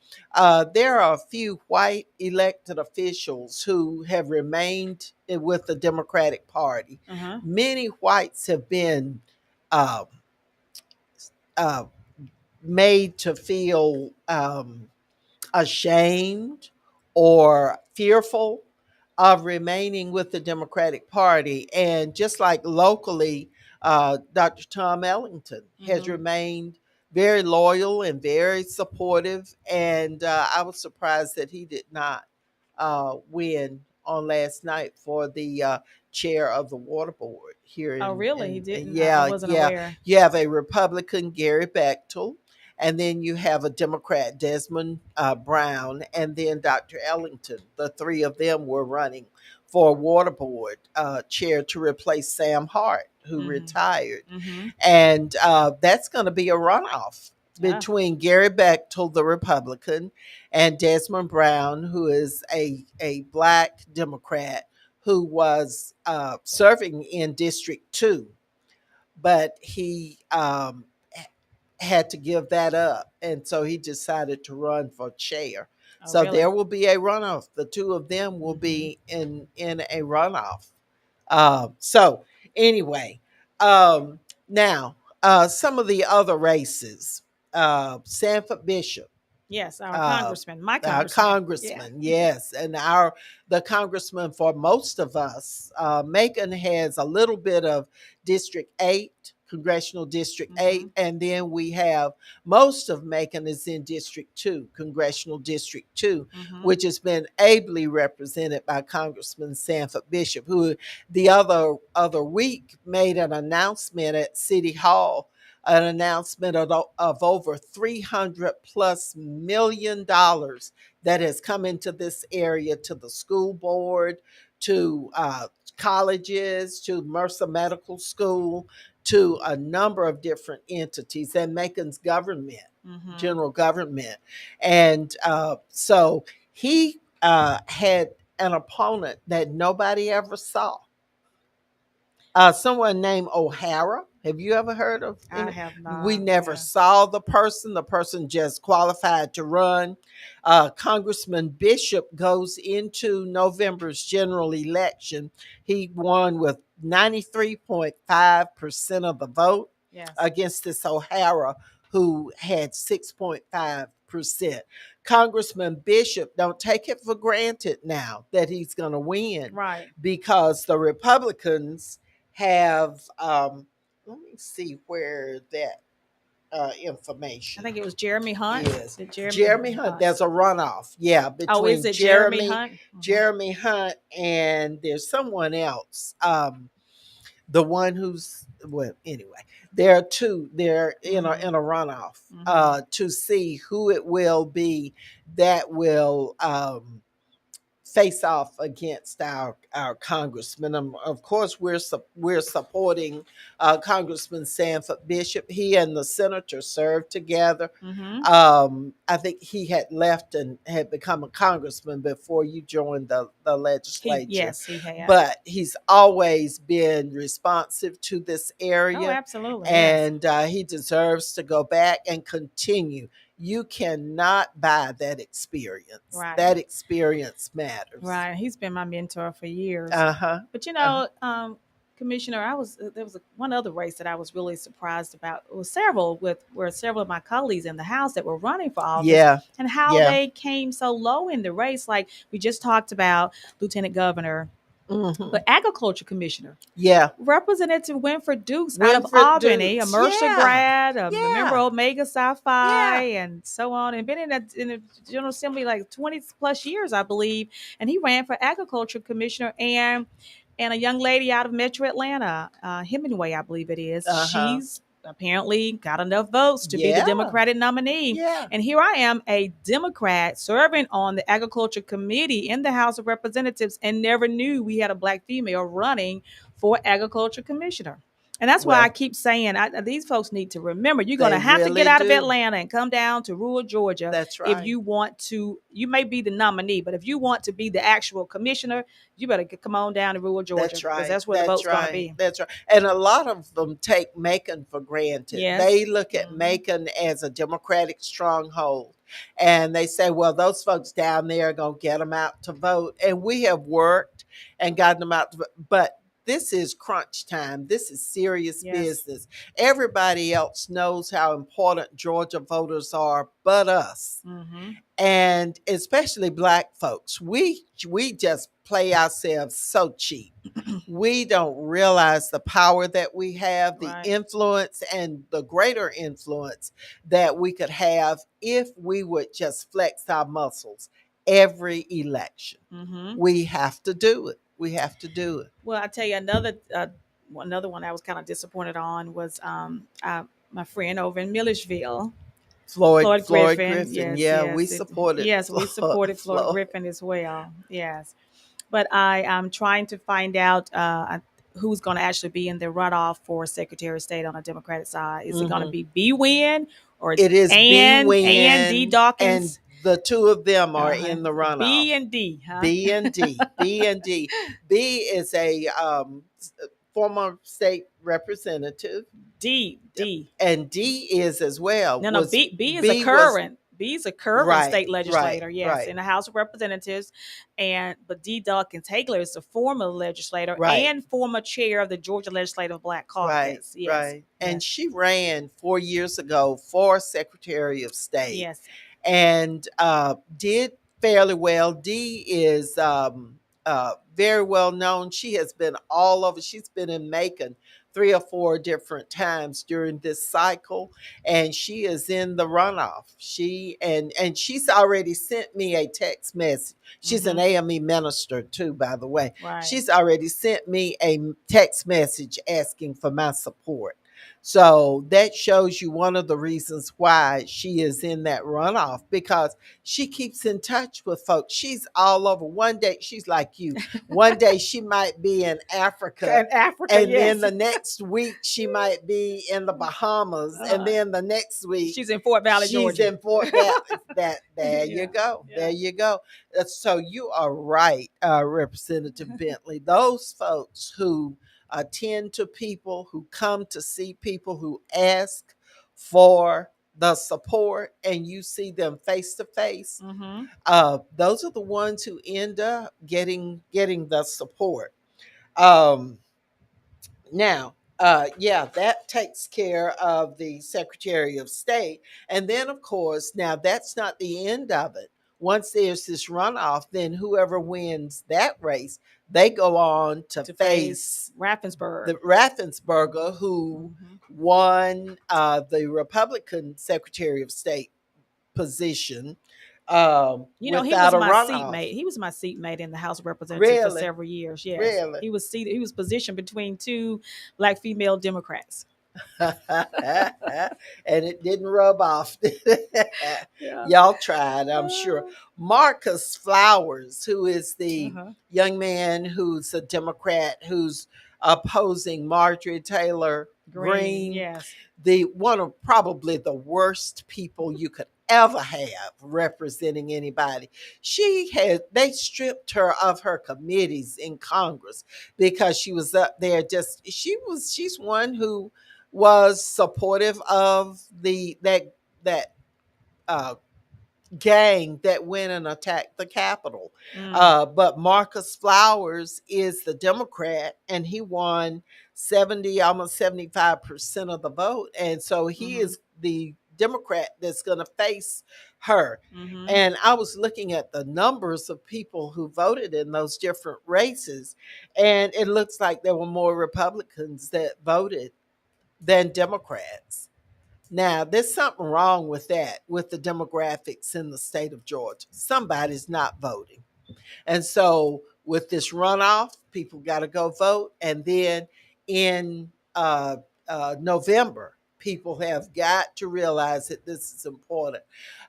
There are a few white elected officials who have remained with the Democratic Party. Uh-huh. Many whites have been. Um, uh, Made to feel ashamed or fearful of remaining with the Democratic Party. And just like locally, Dr. Tom Ellington has Mm-hmm. remained very loyal and very supportive. And I was surprised that he did not win on last night for the chair of the water board here Oh, really? He and didn't. I yeah, wasn't yeah. aware. You have a Republican, Gary Bechtel, and then you have a Democrat, Desmond Brown, and then Dr. Ellington. The three of them were running for water board chair to replace Sam Hart, who retired. Mm-hmm. Mm-hmm. And that's going to be a runoff Yeah. between Gary Bechtel, the Republican, and Desmond Brown, who is a black Democrat who was serving in District 2, but he had to give that up. And so he decided to run for chair. Oh, So really? there will be a runoff. The two of them will Mm-hmm. be in a runoff. So anyway, um, now some of the other races, Sanford Bishop, Yes, our uh, congressman, my our congressman. Yeah. congressman, yes, and our the congressman for most of us. Macon has a little bit of District 8, Congressional District 8, Mm-hmm. and then we have most of Macon is in District 2, Congressional District 2, Mm-hmm. which has been ably represented by Congressman Sanford Bishop, who the other week made an announcement at City Hall, an announcement of over 300 plus $1 million that has come into this area, to the school board, to colleges, to Mercer Medical School, to a number of different entities, and Macon's government, Mm-hmm. general government. And so he had an opponent that nobody ever saw, someone named O'Hara. Have you ever heard of I any? have We not. never Yeah. saw the person. The person just qualified to run. Congressman Bishop goes into November's general election. He won with 93.5% of the vote Yes. against this O'Hara, who had 6.5%. Congressman Bishop, don't take it for granted now that he's going to win, Right. because the Republicans have let me see where that I information think it was Jeremy Hunt. is. Did Jeremy Jeremy Hunt, there's a runoff, yeah, Oh, is between it Jeremy Hunt? Mm-hmm. Jeremy Hunt, and there's someone else, the one who's, well, anyway, there are two, they're Mm-hmm. in a runoff Mm-hmm. to see who it will be that will face off against our congressman. Of course, we're supporting Congressman Sanford Bishop. He and the senator served together. Mm-hmm. I think he had left and had become a congressman before you joined the legislature, Yes, he had. but he's always been responsive to this Oh, area, absolutely. Yes. and he deserves to go back and continue. You cannot buy that experience. Right. That experience matters. Right. He's been my mentor for years. Uh-huh. But Uh-huh. Commissioner, there was one other race that I was really surprised about. It was several with where several of my colleagues in the House that were running for office, Yeah. and how Yeah. they came so low in the race. Like we just talked about Lieutenant Governor, Hmm. but Agriculture Commissioner. Yeah. Representative Winfred Dukes out of Winfred Albany, a Dukes. Mercer Yeah. grad, a member Yeah. of Omega Psi Phi, Yeah. and so on, and been in the General Assembly like 20 plus years, I believe. And he ran for Agriculture Commissioner, and and a young lady out of Metro Atlanta, Hemingway, I believe it is. Uh-huh. She's apparently got enough votes to be the Yeah. Democratic nominee. Yeah. And here I am, a Democrat serving on the Agriculture Committee in the House of Representatives, and never knew we had a black female running for Agriculture Commissioner. And that's why I Well, keep saying these folks need to remember you're going they to have to get really out of do. Atlanta and come down to rural Georgia That's if right. you want to. You may be the nominee, but if you want to be the actual commissioner, you better come on down to rural Georgia That's because right. that's where the That's vote's going to right. be. That's right. And a lot of them take Macon for granted. Yes. They look at Mhm. Macon as a Democratic stronghold. And they say, well, those folks down there are going to get them out to vote. And we have worked and gotten them out to vote. But this is crunch time. This is serious Yes. business. Everybody else knows how important Georgia voters are, but us, Mm-hmm. and especially black folks. We just play ourselves so cheap. We don't realize the power that we have, the Right. influence, and the greater influence that we could have if we would just flex our muscles every election. Mm-hmm. We have to do it. We have to do it. Well, I tell you another one I was kind of disappointed on was my friend over in Milledgeville, Floyd Floyd Griffin. Griffin. Yes, Yeah, we yes, supported yes. We supported Floyd Floyd. Griffin as well. Yes, but I am trying to find out who's going to actually be in the runoff for Secretary of State on the Democratic side. Is it going to Mhm. be B. Win or It is B. Ann D. Win, and Dawkins? the two of them are Uh-huh. in the B runoff. and D, huh? B and D. B and D. B is a former state representative, D. and D is as well. No, no. B is a B was current. B is a current right, state right, legislator, yes, right, in the House of Representatives, and but D. Dawkins Taylor is a former legislator right. and former chair of the Georgia Legislative Black Right, Caucus. Yes, right. And yes, she ran 4 years ago for Secretary of State, yes. and did fairly well. Dee is very well known. She has been all over. She's been in Macon 3 or 4 different times during this cycle, and she is in the runoff. And she's already sent me a text message. She's an Mm-hmm. AME minister too, by the way. Right. She's already sent me a text message asking for my support. So that shows you one of the reasons why she is in that runoff, because she keeps in touch with folks. She's all over. One day, she's like you. One day she might be in Africa, In Africa, and yes. then the next week she might be in the Bahamas, and then the next week She's in Fort Valley, she's Georgia. in Fort Valley. There Yeah, you go. yeah. There you go. So you are right, Representative Bentley. Those folks who attend to people, who come to see people, who ask for the support, and you see them face to face. Mm-hmm. Those are the ones who end up getting the support. Um, Now, yeah, that takes care of the Secretary of State. And then, of course, now that's not the end of it. Once there's this runoff, then whoever wins that race, they go on to To face face Raffensperger. the Raffensperger, who Mhm. won the Republican Secretary of State position You know, he was without a my runoff. seatmate. He was my seatmate in the House of Representatives for Really? several years. Yes, Really? he was seated. He was positioned between two black female Democrats. And it didn't rub off. Yeah. Y'all tried, I'm sure. Marcus Flowers, who is the Uh-huh. young man who's a Democrat who's opposing Marjorie Taylor Greene, Yes. the one of probably the worst people you could ever have representing anybody. They stripped her of her committees in Congress because she was up there she's one who was supportive of that uh, gang that went and attacked the Capitol. But Marcus Flowers is the Democrat, and he won 70, almost 75% of the vote. And so he is the Democrat that's going to face her. Mm-hmm. And I was looking at the numbers of people who voted in those different races, and it looks like there were more Republicans that voted than Democrats. Now, there's something wrong with that, with the demographics in the state of Georgia. Somebody's not voting. And so, with this runoff, people got to go vote. And then in November, people have got to realize that this is important.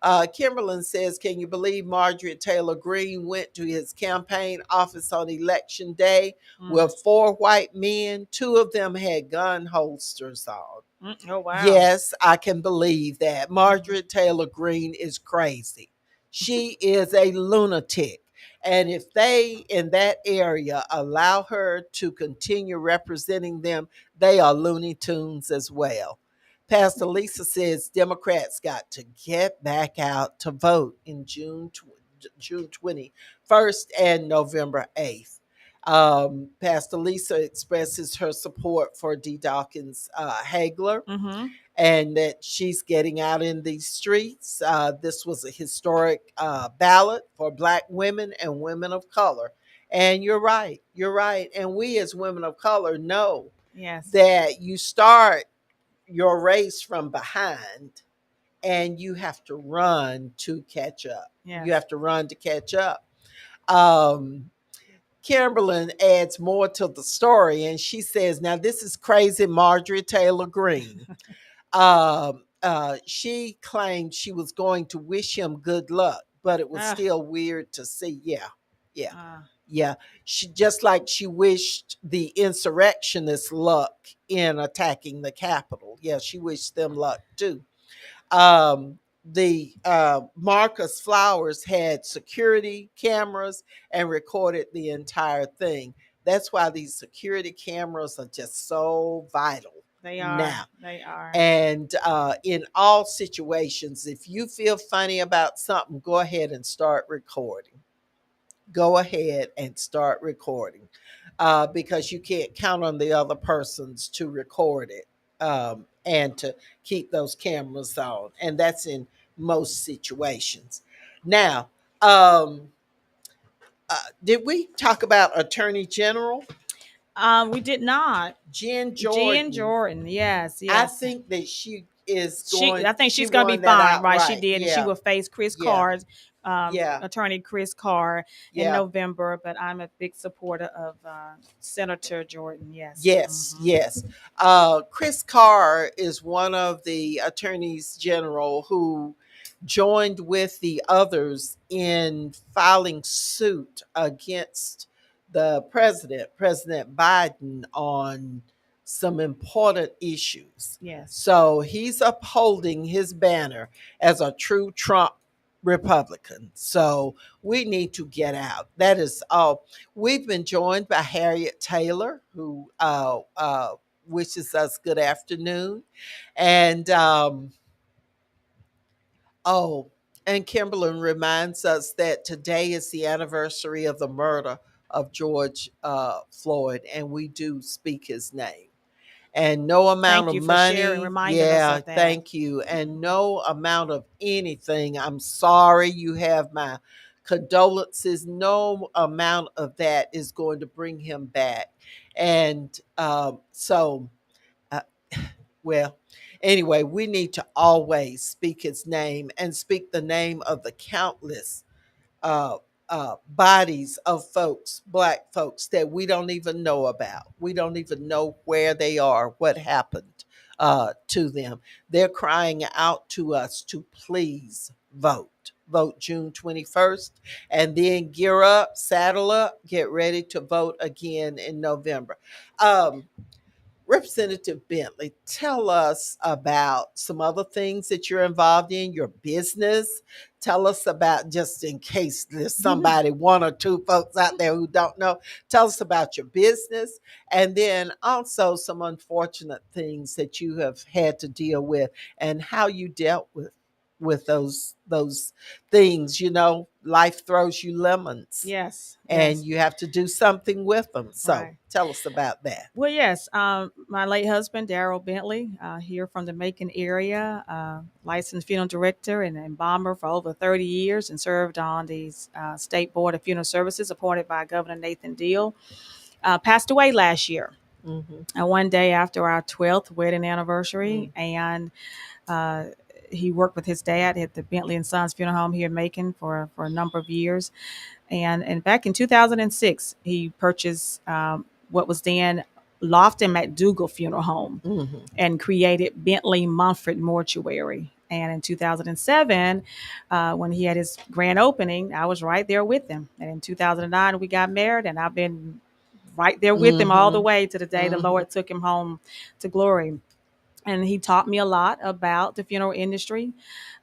Kimberlyn says, can you believe Marjorie Taylor Greene went to his campaign office on election day with 4 white men? 2 of them had gun holsters on. Oh, wow. Yes, I can believe that. Marjorie Taylor Greene is crazy. She is a lunatic. And if they in that area allow her to continue representing them, they are Looney Tunes as well. Pastor Lisa says Democrats got to get back out to vote in June 21st and November 8th. Pastor Lisa expresses her support for D. Dawkins Hagler, and that she's getting out in these streets. This was a historic ballot for Black women and women of color. And you're right. You're right. And we as women of color know that you start your race from behind and you have to run to catch up. You have to run to catch up. Kimberlyn adds more to the story, and she says, now this is crazy Marjorie Taylor Greene. She claimed she was going to wish him good luck, but it was still weird to see. Yeah. She, just like she wished the insurrectionists luck in attacking the Capitol. Yeah, she wished them luck too. The Marcus Flowers had security cameras and recorded the entire thing. That's why these security cameras are just so vital. They are. Now. They are. And in all situations, if you feel funny about something, go ahead and start recording. Go ahead and start recording because you can't count on the other persons to record it and to keep those cameras on. And that's in most situations. Now, did we talk about Attorney General? We did not. Jen Jordan. Jen Jordan, yes. I think that she is going. I think she's going to be fine, right? She did, yeah. and she will face Chris Carr, Attorney Chris Carr, in November. But I'm a big supporter of Senator Jordan. Yes. Yes. Chris Carr is one of the attorneys general who joined with the others in filing suit against the President Biden, on some important issues. Yes. So he's upholding his banner as a true Trump Republican. So we need to get out. That is all. We've been joined by Harriet Taylor, who wishes us good afternoon. And and Kimberlyn reminds us that today is the anniversary of the murder of George Floyd, and we do speak his name. And no amount of money, us of that. Thank you. And no amount of anything. I'm sorry, you have my condolences. No amount of that is going to bring him back. And well, anyway, we need to always speak his name and speak the name of the countless bodies of folks, Black folks, that we don't even know about. We don't even know where they are, what happened to them. They're crying out to us to please vote. Vote June 21st, and then gear up, saddle up, get ready to vote again in November. Representative Bentley, tell us about some other things that you're involved in, your business. Tell us about, just in case there's somebody, one or two folks out there who don't know, tell us about your business. And then also some unfortunate things that you have had to deal with and how you dealt with those things. You know, life throws you lemons. Yes. And you have to do something with them. So tell us about that. Well, yes. My late husband, Darrell Bentley, here from the Macon area, licensed funeral director and embalmer for over 30 years, and served on the State Board of Funeral Services appointed by Governor Nathan Deal, passed away last year. One day after our 12th wedding anniversary. And he worked with his dad at the Bentley and Sons Funeral Home here in Macon for a number of years. And back in 2006, he purchased what was then Lofton McDougall Funeral Home Mhm. and created Bentley Mumford Mortuary. And in 2007, when he had his grand opening, I was right there with him. And in 2009, we got married, and I've been right there with him all the Mhm. way to the day the Mhm. Lord took him home to glory. And he taught me a lot about the funeral industry.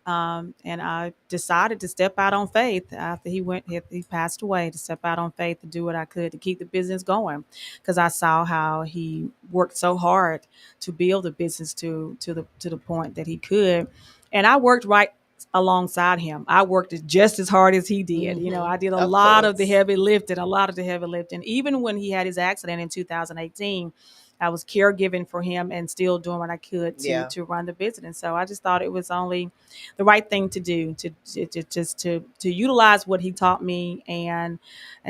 And I decided to step out on faith after he passed away, to step out on faith to do what I could to keep the business going, because I saw how he worked so hard to build the business to the point that he could. And I worked right alongside him. I worked just as hard as he did. Mhm. I did a Of lot of the course. heavy lifting, a lot of the heavy lifting. Even when he had his accident in 2018, I was caregiving for him and still doing what I could to Yeah. to run the business. And so I just thought it was only the right thing to do, to just to utilize what he taught me, and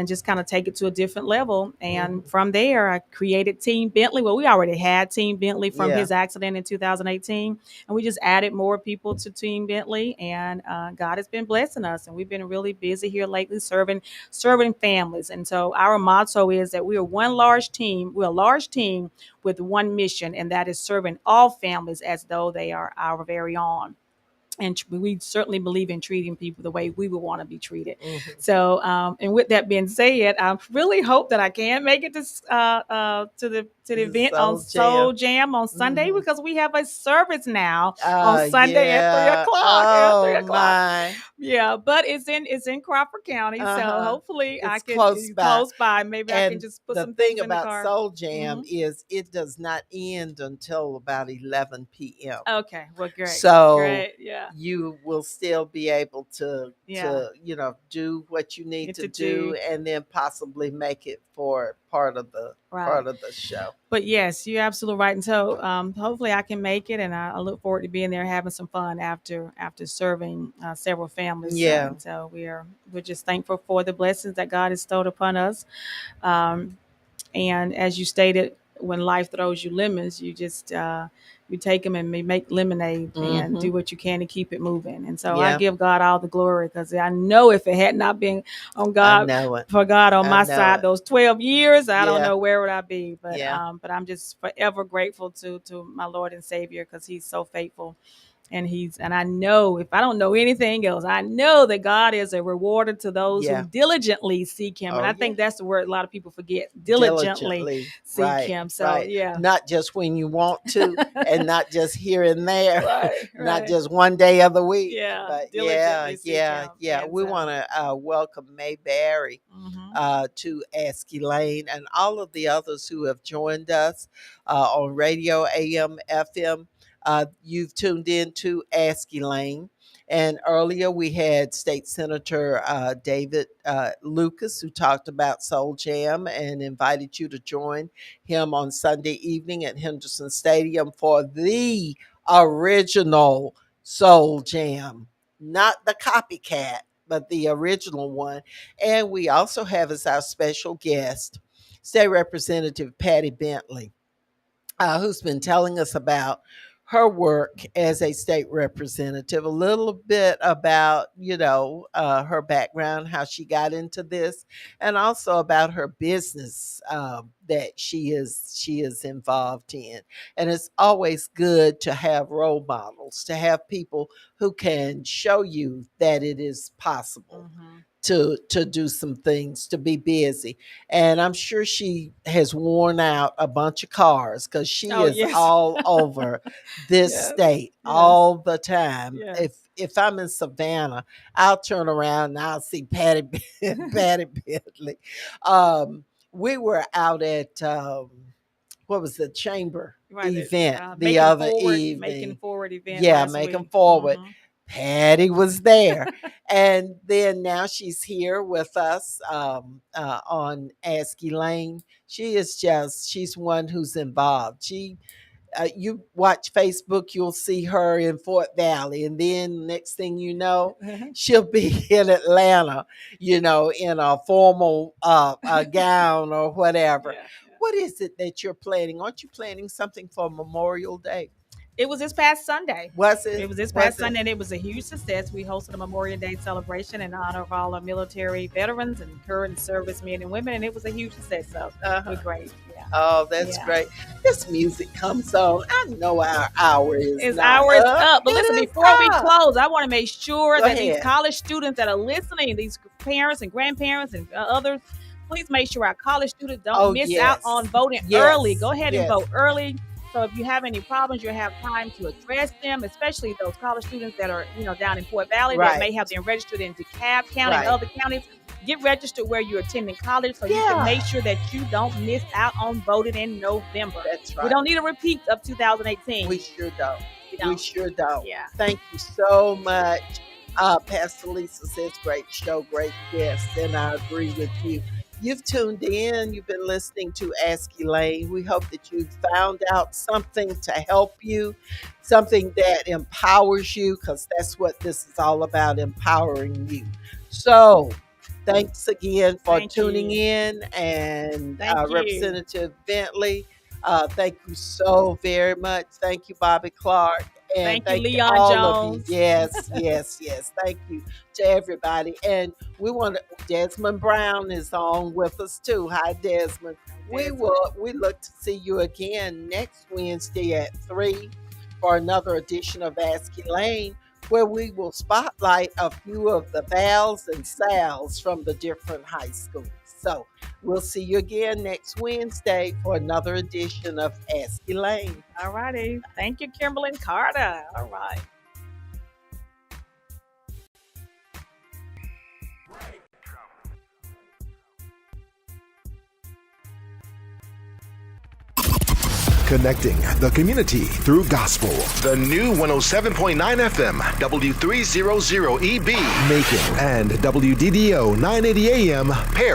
just kind of take it to a different level. And Mhm. from there, I created Team Bentley. Well, we already had Team Bentley from Yeah. his accident in 2018, and we just added more people to Team Bentley. And God has been blessing us, and we've been really busy here lately, serving families. And so our motto is that we are one large team. We're a large team with one mission, and that is serving all families as though they are our very own. And we certainly believe in treating people the way we would want to be treated. Mhm. So, and with that being said, I really hope that I can make it to the The event on Soul Soul Jam. Jam on Sunday, Mhm. because we have a service now on Sunday at three Yeah. o'clock. At three Oh o'clock. my. Yeah, but it's in Crawford County, so Uh-huh. hopefully I It's can close by. close by. Maybe I can And just put the some thing things in the about car. Soul Jam Hmm. is it does not end until about 11 p.m. Okay, well, great, So great, yeah, you will still be able to yeah. do what you need Get to to do do and then possibly make it for part right. of the show. But yes, you're absolutely right. And so hopefully I can make it, and I look forward to being there, having some fun after serving several families. Yeah. And so we're just thankful for the blessings that God has bestowed upon us. Um, and as you stated, when life throws you lemons, you take them and make lemonade and Mhm. do what you can to keep it moving. And so I Yeah. give God all the glory, because I know if it had not been on I God know it. for God on I my know side it. those 12 years, I don't Yeah. know where would I be. But Yeah. I'm just forever grateful to my Lord and Savior, because He's so faithful. And I know, if I don't know anything else, I know that God is a rewarder to those who Yeah. diligently seek him. And Oh I yeah. think that's the word a lot of people forget: diligently Diligently. seek Right. him. So Right. yeah. Not just when you want to and not just here and there, Right, not right. just one day of the week. Yeah, But yeah, diligently seek yeah, him. yeah. And We so want to welcome May Barry mhm. to Ask Elaine and all of the others who have joined us on radio, AM, FM. You've tuned in to Ask Elaine. And earlier we had State Senator David Lucas, who talked about Soul Jam and invited you to join him on Sunday evening at Henderson Stadium for the original Soul Jam, not the copycat, but the original one. And we also have as our special guest State Representative Patty Bentley, who's been telling us about her work as a state representative, a little bit about, her background, how she got into this, and also about her business that she is involved in. And it's always good to have role models, to have people who can show you that it is possible Mhm. to do some things, to be busy. And I'm sure she has worn out a bunch of cars because she Oh is yes. all over this Yes. state Yes. all the time. If Yes. if I'm in Savannah, I'll turn around and I'll see Patty Patty Bentley. Um, we were out at what was the chamber Right. event the Making other forward, making evening. forward event Yeah, last making week. forward. Hmm. Patty was there. And then now she's here with us on Ask Elaine. She's one who's involved. You watch Facebook, you'll see her in Fort Valley. And then next thing you know, she'll be in Atlanta, in a formal gown or whatever. Yeah. What is it that you're planning? Aren't you planning something for Memorial Day? It was this past Sunday. Was it? It was this Was past it? Sunday, and it was a huge success. We hosted a Memorial Day celebration in honor of all our military veterans and current service men and women, and it was a huge success. So we're great. Yeah. Oh, that's Yeah. great. This music comes on. I know our hour is It's not hours up. But It listen, is before we up. close, I want to make sure Go that these ahead. college students that are listening, these parents and grandparents and others, please make sure our college students don't miss out on voting early. Go ahead and vote early. So if you have any problems, you'll have time to address them, especially those college students that are, down in Fort Valley that may have been registered in DeKalb County and other counties. Get registered where you're attending college so you can make sure that you don't miss out on voting in November. That's right. We don't need a repeat of 2018. We sure don't. We sure don't. Yeah. Thank you so much. Pastor Lisa says, great show, great guest, and I agree with you. You've tuned in. You've been listening to Ask Elaine. We hope that you found out something to help you, something that empowers you, because that's what this is all about, empowering you. So thanks again for tuning in. And Representative Bentley, thank you so very much. Thank you, Bobby Clark. And thank you, Leon all Jones. Of you. Yes. Thank you to everybody. And we want to, Desmond Brown is on with us too. Hi, Desmond. We look to see you again next Wednesday at 3 for another edition of Ask Elaine, where we will spotlight a few of the Vals and Sals from the different high schools. So we'll see you again next Wednesday for another edition of Ask Elaine. All righty. Thank you, Kimberly Carter. All right. Connecting the community through gospel. The new 107.9 FM, W300EB, Macon, and WDDO 980 AM, Perry.